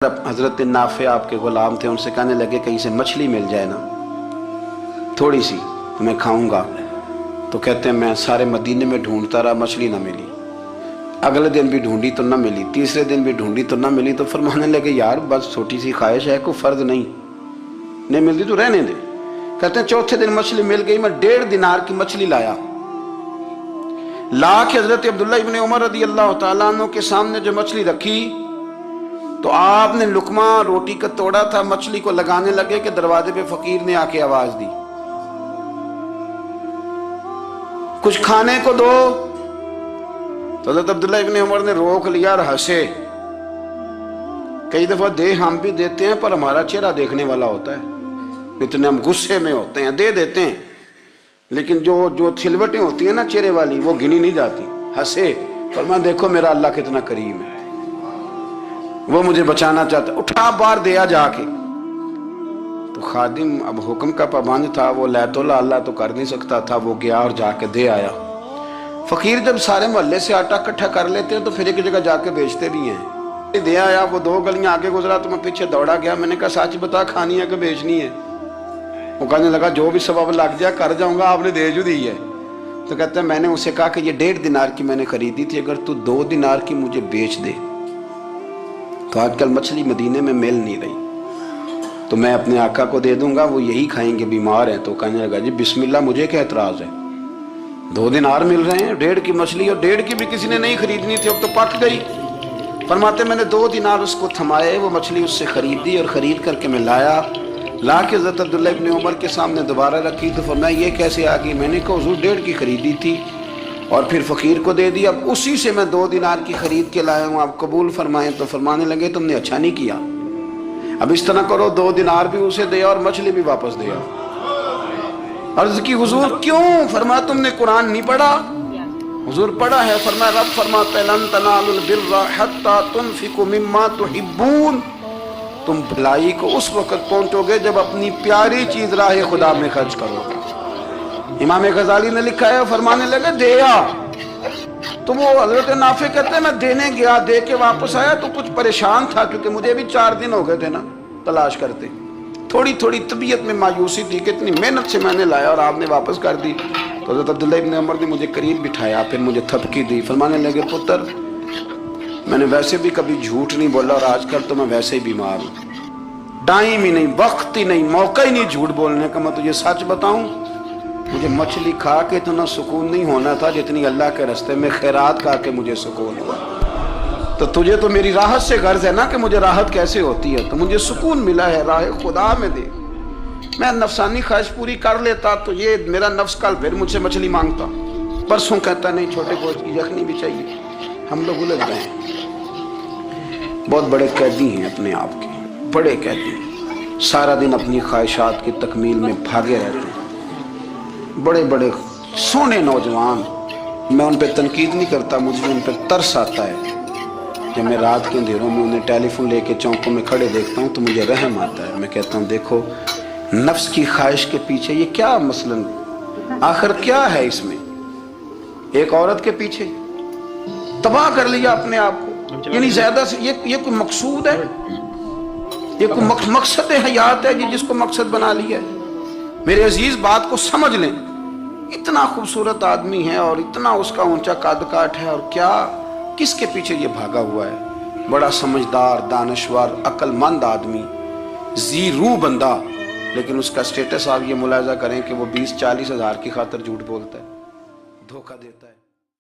हज़रत नाफे आपके ग़ुलाम थे, उनसे कहने लगे कहीं से मछली मिल जाए ना थोड़ी सी तो मैं खाऊंगा। तो कहते हैं मैं सारे मदीने में ढूंढता रहा, मछली ना मिली। अगले दिन भी ढूंढी तो ना मिली, तीसरे दिन भी ढूंढी तो ना मिली। तो फरमाने लगे यार बस छोटी सी ख्वाहिश है, कोई फ़र्ज नहीं मिलती तो रहने दे। कहते हैं चौथे दिन मछली मिल गई, मैं 1.5 दिनार की मछली लाया। ला के हज़रत अब्दुल्ला इब्न उमर रज़ी अल्लाह तआला अन्हु के सामने जो मछली रखी तो आपने लुकमा रोटी का तोड़ा था, मछली को लगाने लगे कि दरवाजे पे फकीर ने आके आवाज दी कुछ खाने को दो। तो हज़रत अब्दुल्ला इब्न उमर ने रोक लिया और हंसे। कई दफा दे हम भी देते हैं पर हमारा चेहरा देखने वाला होता है, इतने हम गुस्से में होते हैं, दे देते हैं, लेकिन जो छिलवटें होती है ना चेहरे वाली वो गिनी नहीं जाती। हंसे, फरमाया देखो मेरा अल्लाह कितना करीम है, वो मुझे बचाना चाहता, उठा बार दिया जाके। तो खादिम अब हुक्म का पाबंद था, वो लैतोला अल्लाह तो कर नहीं सकता था, वो गया और जाके दे आया। फकीर जब सारे मोहल्ले से आटा इकट्ठा कर लेते हैं तो फिर एक जगह जाके बेचते भी हैं। दे आया, वो 2 गलियां आगे गुजरा तो मैं पीछे दौड़ा गया। मैंने कहा सच बता खानी है कि बेचनी है? वो कहने लगा जो भी सबब लग जाए कर जाऊंगा, आपने दे जो दी है। तो कहते हैं मैंने उसे कहा कि ये 1.5 दिनार की मैंने खरीदी थी, अगर तू 2 दिनार की मुझे बेच दे तो आजकल मछली मदीने में मिल नहीं रही, तो मैं अपने आका को दे दूंगा, वो यही खाएंगे, बीमार हैं। तो कहने लगा जी बिस्मिल्लाह, मुझे क्या एतराज है, 2 दिनार मिल रहे हैं, 1.5 की मछली, और 1.5 की भी किसी ने नहीं खरीदनी थी, अब तो पक गई। फरमाते मैंने 2 दिनार उसको थमाए, वो मछली उससे खरीदी और खरीद करके मैं लाया। ला के हज़रत अब्दुल्ला इब्न उमर के सामने दोबारा रखी तो फरमाया ये कैसे आ गई? मैंने कहा हुजूर 1.5 की खरीदी थी और फिर फकीर को दे दी, अब उसी से मैं 2 दिनार की खरीद के लाया हूँ, आप कबूल फरमाएं। तो फरमाने लगे तुमने अच्छा नहीं किया, अब इस तरह करो 2 दिनार भी उसे दे और मछली भी वापस दे। अर्ज की हुजूर क्यों? फरमाया तुमने कुरान नहीं पढ़ा? हुजूर पढ़ा है। फरमाया रब फरमाता है लन तनालुल बिर्रा हत्ता तुनफिकु मिम्मा तुहिब्बून, तुम भलाई को उस वक्त पहुंचोगे जब अपनी प्यारी चीज राह खुदा में खर्च करोगे। इमाम गजाली ने लिखा है, फरमाने लगे दे आ। तो वो हजरत नाफे कहते हैं मैं देने गया, दे के वापस आया तो कुछ परेशान था क्योंकि मुझे भी 4 दिन हो गए थे ना तलाश करते, थोड़ी थोड़ी तबीयत में मायूसी थी कि इतनी मेहनत से मैंने लाया और आपने वापस कर दी। तो हजरत अब्दुल्ला इब्न उमर ने मुझे करीब बिठाया, फिर मुझे थपकी दी। फरमाने लगे पुत्र मैंने वैसे भी कभी झूठ नहीं बोला और आजकल तो मैं वैसे ही बीमार हूँ, टाइम ही नहीं, वक्त ही नहीं, मौका ही नहीं झूठ बोलने का। मैं तुझे सच बताऊं, मुझे मछली खा के इतना सुकून नहीं होना था जितनी अल्लाह के रास्ते में खैरात खा के मुझे सुकून हुआ। तो तुझे तो मेरी राहत से गर्ज है ना कि मुझे राहत कैसे होती है, तो मुझे सुकून मिला है राह खुदा में दे। मैं नफसानी ख्वाहिश पूरी कर लेता तो ये मेरा नफ्स कल फिर मुझसे मछली मांगता, परसों कहता नहीं छोटे गोश्त की यखनी भी चाहिए। हम लोग उलझ गए हैं, बहुत बड़े कैदी हैं अपने आप के, बड़े कैदी हैं, सारा दिन अपनी ख्वाहिशात की तकमील में भागे रहते हैं। बड़े बड़े सोने नौजवान, मैं उन पर तनकीद नहीं करता, मुझे उन पर तरस आता है। जब मैं रात के अंधेरों में उन्हें टेलीफोन लेके चौकों में खड़े देखता हूँ तो मुझे रहम आता है। मैं कहता हूँ देखो नफ्स की ख्वाहिश के पीछे ये क्या मसलन, आखिर क्या है इसमें? एक औरत के पीछे तबाह कर लिया अपने आप को, यानी ज्यादा से ये कोई मकसूद है? ये कोई मकसद हयात है ये जिसको मकसद बना लिया है? मेरे अजीज बात को समझ लें, इतना खूबसूरत आदमी है और इतना उसका ऊंचा कद काठ है और क्या किसके पीछे ये भागा हुआ है? बड़ा समझदार, दानश्वर, अक्लमंद आदमी, जी रूह बंदा, लेकिन उसका स्टेटस आप ये मुलाजा करें कि वो 20-40 हज़ार की खातिर झूठ बोलता है, धोखा देता है।